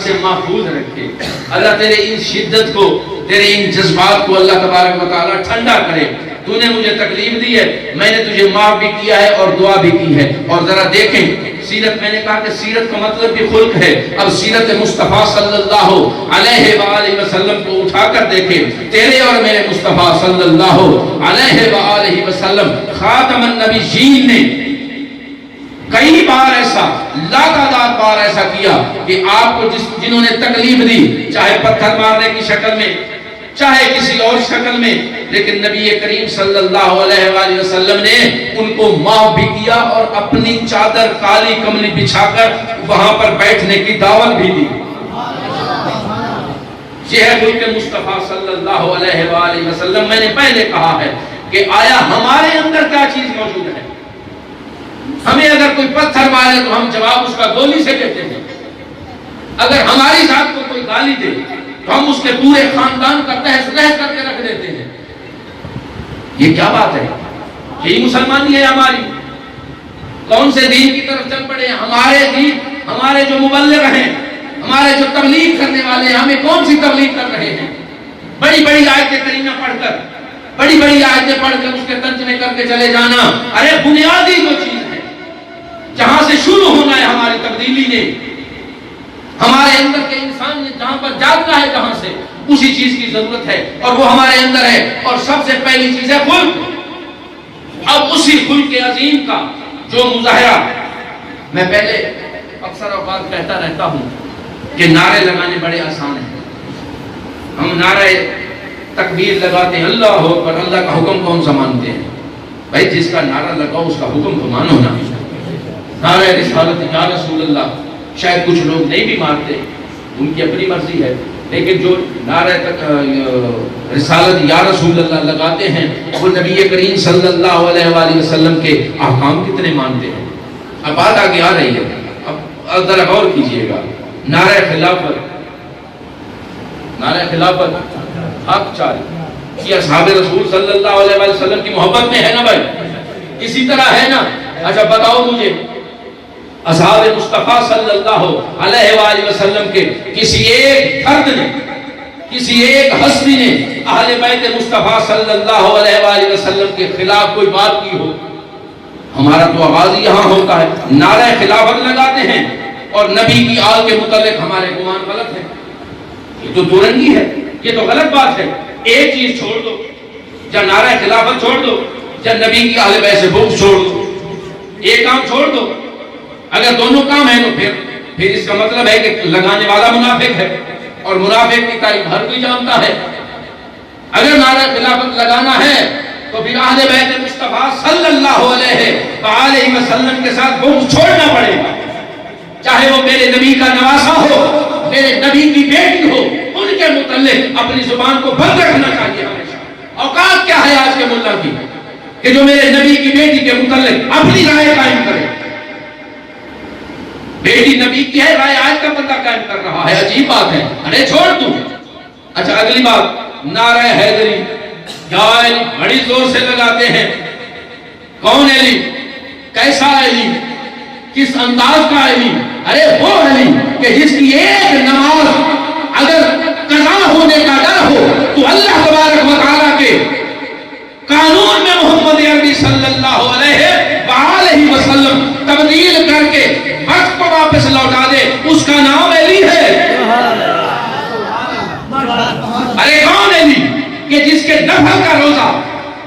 سے محفوظ رکھے. اللہ تیرے ان شدت کو، تیرے ان جذبات کو اللہ تبارک و تعالیٰ ٹھنڈا کرے. تو نے مجھے تکلیف دی ہے، میں نے تجھے معاف بھی کیا ہے اور دعا بھی کی ہے. اور ذرا دیکھیں سیرت، میں نے کہا کہ سیرت کا مطلب بھی خلق ہے. اب سیرت مصطفیٰ صلی اللہ علیہ وآلہ وسلم کو اٹھا کر دیکھیں. تیرے اور میرے مصطفیٰ صلی اللہ علیہ وآلہ وسلم خاتم النبیین نے کئی بار ایسا، لاتعداد بار ایسا کیا کہ آپ کو جنہوں نے تکلیف دی، چاہے پتھر مارنے کی شکل میں، چاہے کسی اور شکل میں، لیکن نبی کریم صلی اللہ علیہ وآلہ وسلم نے ان کو معاف بھی کیا اور اپنی چادر کالی کملی بچھا کر وہاں پر بیٹھنے کی دعوت بھی دی. یہ ہے ملک مصطفیٰ صلی اللہ علیہ وآلہ وسلم. میں نے پہلے کہا ہے کہ آیا ہمارے اندر کیا چیز موجود ہے؟ ہمیں اگر کوئی پتھر مارے تو ہم جواب اس کا گولی سے دیتے ہیں. اگر ہماری ذات کو کوئی گالی دے تو ہم اس کے پورے خاندان کا تہس نہس کر کے رکھ دیتے ہیں. یہ کیا بات ہے؟ یہی مسلمانی ہے ہماری؟ کون سے دین کی طرف چل پڑے ہیں؟ ہمارے دین، ہمارے جو مبلغ ہیں، ہمارے جو تبلیغ کرنے والے ہیں، ہمیں کون سی تبلیغ کر رہے ہیں؟ بڑی بڑی آیتیں کریمہ پڑھ کر، بڑی بڑی آیتیں پڑھ کر اس کے ترجمے کر کے چلے جانا. ارے بنیادی جو چیز ہے جہاں سے شروع ہونا ہے ہماری تبدیلی نے، ہمارے اندر کے انسان نے جہاں پر جاگنا ہے، جہاں سے اسی چیز کی ضرورت ہے اور وہ ہمارے اندر ہے. اور سب سے پہلی چیز ہے خلق. اب اسی خلق عظیم کا جو مظاہرہ، میں پہلے اکثر اوقات کہتا رہتا ہوں کہ نعرے لگانے بڑے آسان ہیں. ہم نعرے تکبیر لگاتے ہیں، اللہ اکبر، اللہ کا حکم کون سا مانتے ہیں؟ بھائی جس کا نعرہ لگاؤ اس کا حکم تو مانو نا. نعرہ رسالت یا رسول اللہ شاید کچھ لوگ نہیں بھی مانتے، ان کی اپنی مرضی ہے، لیکن جو نعرہ رسالت یا رسول اللہ لگاتے ہیں وہ نبی کریم صلی اللہ علیہ وآلہ وسلم کے احکام کتنے مانتے ہیں. اب بات آگے آ رہی ہے، اب ذرا غور کیجئے گا. نعرہ خلافت، نعرہ خلافت حق چاری، یہ اصحاب رسول صلی اللہ علیہ وآلہ وسلم کی محبت میں ہے نا بھائی؟ اسی طرح ہے نا؟ اچھا بتاؤ مجھے، اصحاب مصطفیٰ صلی اللہ علیہ وآلہ وسلم کے کسی ایک فرد نے، کسی ایک ہستی نے اہل بیت مصطفیٰ صلی اللہ علیہ وآلہ وسلم کے خلاف کوئی بات کی ہو؟ ہمارا تو آغاز یہاں ہوتا ہے، نعرہ خلافت لگاتے ہیں اور نبی کی آل کے متعلق ہمارے گمان غلط ہے. یہ تو دو رنگی ہے، یہ تو غلط بات ہے. ایک چیز چھوڑ دو، یا نعرہ خلافت چھوڑ دو یا نبی کی اہل بیت سے بغض چھوڑ دو. ایک کام چھوڑ دو. اگر دونوں کام ہیں تو پھر اس کا مطلب ہے کہ لگانے والا منافق ہے، اور منافق کی تعریف ہر کوئی جانتا ہے. اگر نعرہ خلافت لگانا ہے تو پھر اہل بیت مصطفیٰ صلی اللہ علیہ وآلہ وسلم کے ساتھ بغض چھوڑنا پڑے گا. چاہے وہ میرے نبی کا نواسا ہو، میرے نبی کی بیٹی ہو، ان کے متعلق اپنی زبان کو بند رکھنا چاہیے ہمیشہ. اوقات کیا ہے آج کے ملہ کی کہ جو میرے نبی کی بیٹی کے متعلق اپنی رائے قائم کرے. بیٹی نبی کی ہے، رائے آج کا بندہ قائم کر رہا ہے. عجیب بات ہے. ارے چھوڑ تو. اچھا اگلی بات، نعرہ حیدری، یا علی بڑی زور سے لگاتے ہیں. کون علی؟ کیسا علی؟ کس انداز کا علی؟ ارے وہ علی کہ جس کی ایک نماز اگر قضا ہونے کا ڈر ہو تو اللہ تبارک و تعالیٰ کے قانون میں محمد عربی صلی اللہ علیہ وآلہ وسلم تبدیل کر کے وقت کو واپس لوٹا دے. اس کا نام علی ہے. ارے کون علی کہ جس کے نفل کا روزہ،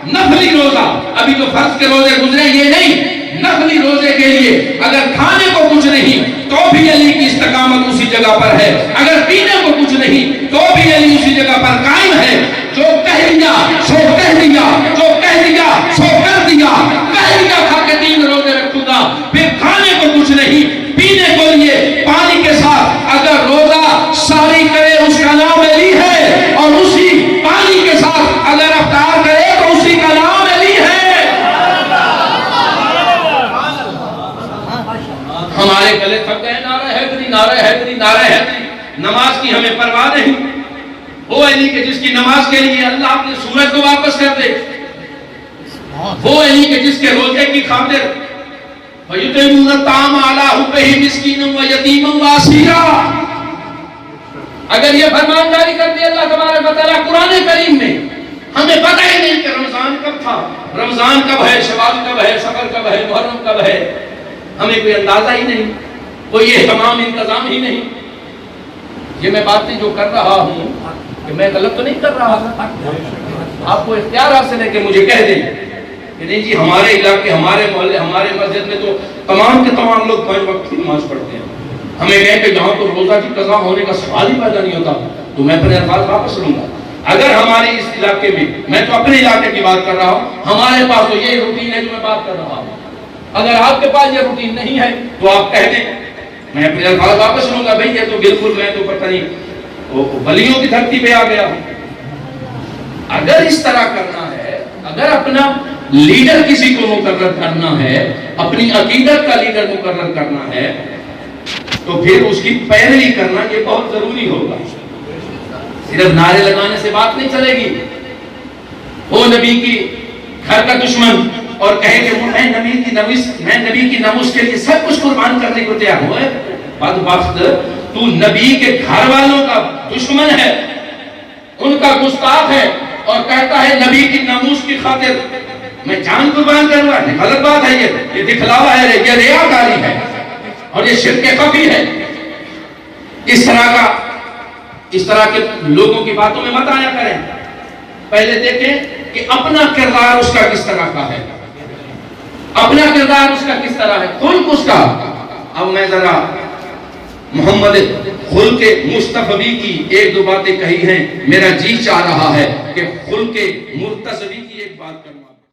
نفلی روزہ، ابھی تو فرض کے روزے گزرے، یہ نہیں، نفلی روزے کے لیے اگر کھانے کو کچھ نہیں تو بھی علی کی استقامت اسی جگہ پر ہے. اگر پینے کو کچھ نہیں تو بھی علی اسی جگہ پر قائم ہے. جو کہہ دیا سو کہہ دیا، جو کہہ دیا سو کر دیا. کہہ دیا کھا کے 3 روزے رکھوں گا، پھر کھانے کو کچھ نہیں، پینے کو لیے پانی کے ساتھ اگر روزہ ساری کرے اس کا نام علی ہے، اور اسی پانی کے ساتھ اگر افطار کرے تو اسی کا نام علی ہے. ہمارے گلے تھک گئے نعرہ حیدری، نعرہ حیدری، نعرہ حیدری. نماز کی ہمیں پرواہ نہیں. وہ علی کہ جس کی نماز کے لیے اللہ اپنے سورج کو واپس کر دے. وہ علی کہ جس کے روزے کی خاطر وَيُطْعِمُونَ الطَّعَامَ عَلَىٰ حُبِّهِ مِسْكِينًا وَيَتِيمًا وَأَسِيرًا. اگر یہ فرمان جاری کر دیا اللہ تبارک و تعالیٰ قرآن کریم میں، ہمیں پتہ ہی نہیں کہ رمضان کب تھا، رمضان کب ہے، شوال کب ہے، سفر کب ہے، محرم کب ہے، ہمیں کوئی اندازہ ہی نہیں، کوئی اہتمام انتظام ہی نہیں. یہ میں باتیں جو کر رہا ہوں کہ میں غلط تو نہیں کر رہا، آپ کو اختیار حاصل ہے کہ مجھے کہہ دیں کہ نہیں جی ہمارے علاقے، ہمارے محلے، ہمارے مسجد میں تو تمام کے تمام لوگ 5 وقت کی نماز پڑھتے ہیں. ہمیں کہیں کہ جہاں تو روزہ کی قضا ہونے کا سوال ہی پیدا نہیں ہوتا، تو میں اپنے الفاظ واپس لوں گا. اگر ہمارے اس علاقے میں تو اپنے علاقے کی بات کر رہا ہوں، ہمارے پاس تو یہ روٹین ہے جو میں بات کر رہا ہوں. اگر آپ کے پاس یہ روٹین نہیں ہے تو آپ کہہ دیں، میں اپنے الفاظ واپس لوں گا. بھئی یہ تو بالکل میں تو پتہ نہیں ولیوں کی دھرتی پہ آ گیا ہوں. اگر اس طرح کرنا ہے، اگر اپنا لیڈر کسی کو مقرر کرنا ہے، اپنی عقیدت کا لیڈر مقرر کرنا ہے، تو پھر اس کی پیروی کرنا یہ بہت ضروری ہوگا. صرف نعرے لگانے سے بات نہیں چلے گی. وہ نبی کی گھر کا دشمن اور کہے کہ میں نبی کی ناموس کے لیے سب کچھ قربان کرنے کو تیار ہوں. بدبخت، تو نبی کے گھر والوں کا دشمن ہے، ان کا گستاخ ہے، اور کہتا ہے نبی کی ناموس کی خاطر میں جان قربان کروں گا. غلط بات ہے، یہ دکھلاوا ہے، یہ ریاکاری ہے، اور یہ شرک خفی ہے. اس طرح کے لوگوں کی باتوں میں مت آیا کریں. پہلے دیکھیں کہ اپنا کردار اس کا کس طرح کا ہے، اپنا کردار اس کا کس طرح ہے، خلق اس کا. اب میں ذرا محمد خلق مصطفی کی 1-2 باتیں کہی ہیں، میرا جی چاہ رہا ہے کہ خلق مرتضوی